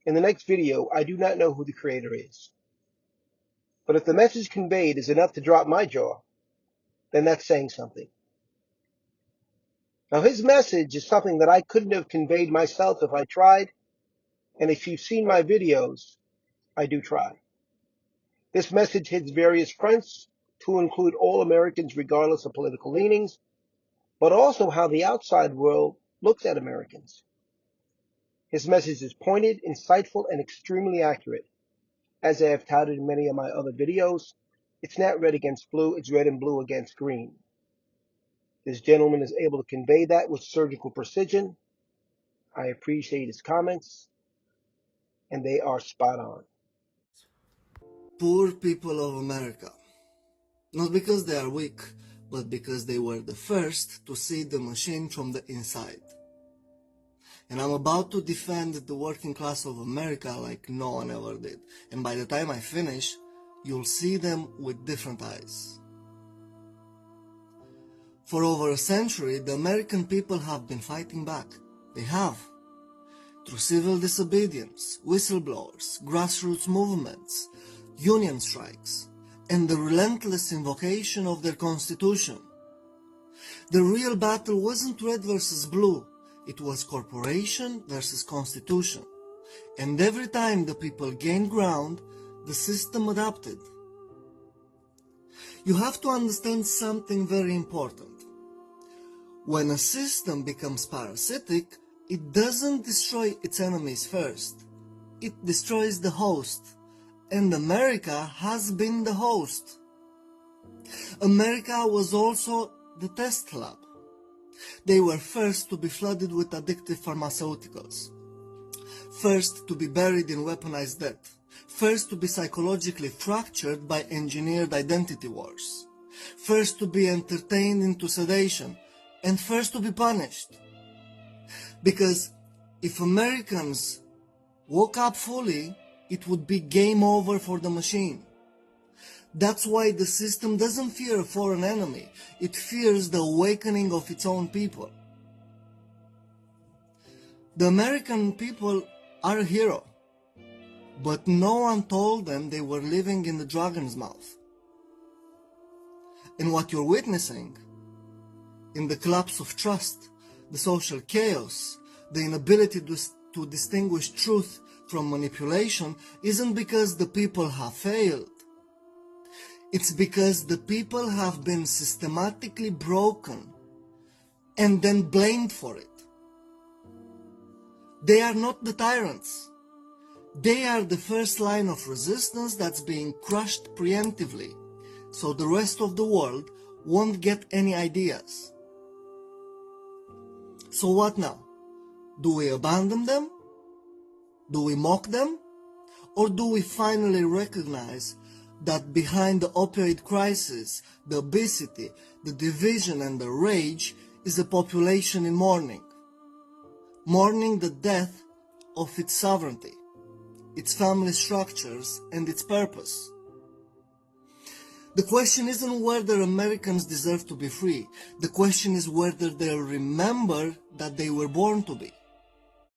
In the next video, I do not know who the creator is. But if the message conveyed is enough to drop my jaw, then that's saying something. Now, his message is something that I couldn't have conveyed myself if I tried, and if you've seen my videos, I do try. This message hits various fronts to include all Americans regardless of political leanings, but also how the outside world looks at Americans. His message is pointed, insightful, and extremely accurate. As I have touted in many of my other videos, it's not red against blue, it's red and blue against green. This gentleman is able to convey that with surgical precision. I appreciate his comments, and they are spot on. Poor people of America. Not because they are weak, but because they were the first to see the machine from the inside. And I'm about to defend the working class of America like no one ever did. And by the time I finish, you'll see them with different eyes. For over a century, the American people have been fighting back. They have. Through civil disobedience, whistleblowers, grassroots movements, union strikes, and the relentless invocation of their constitution. The real battle wasn't red versus blue, it was corporation versus constitution. And every time the people gained ground, the system adapted. You have to understand something very important. When a system becomes parasitic, it doesn't destroy its enemies first. It destroys the host. And America has been the host. America was also the test lab. They were first to be flooded with addictive pharmaceuticals. First to be buried in weaponized debt. First to be psychologically fractured by engineered identity wars. First to be entertained into sedation. And first to be punished. Because if Americans woke up fully, it would be game over for the machine. That's why the system doesn't fear a foreign enemy. It fears the awakening of its own people. The American people are a hero. But no one told them they were living in the dragon's mouth. And what you're witnessing, in the collapse of trust, the social chaos, the inability to distinguish truth from manipulation, isn't because the people have failed. It's because the people have been systematically broken and then blamed for it. They are not the tyrants. They are the first line of resistance that's being crushed preemptively, so the rest of the world won't get any ideas. So what now? Do we abandon them? Do we mock them? Or do we finally recognize that behind the opioid crisis, the obesity, the division and the rage is a population in mourning? Mourning the death of its sovereignty, its family structures and its purpose. The question isn't whether Americans deserve to be free. The question is whether they'll remember that they were born to be.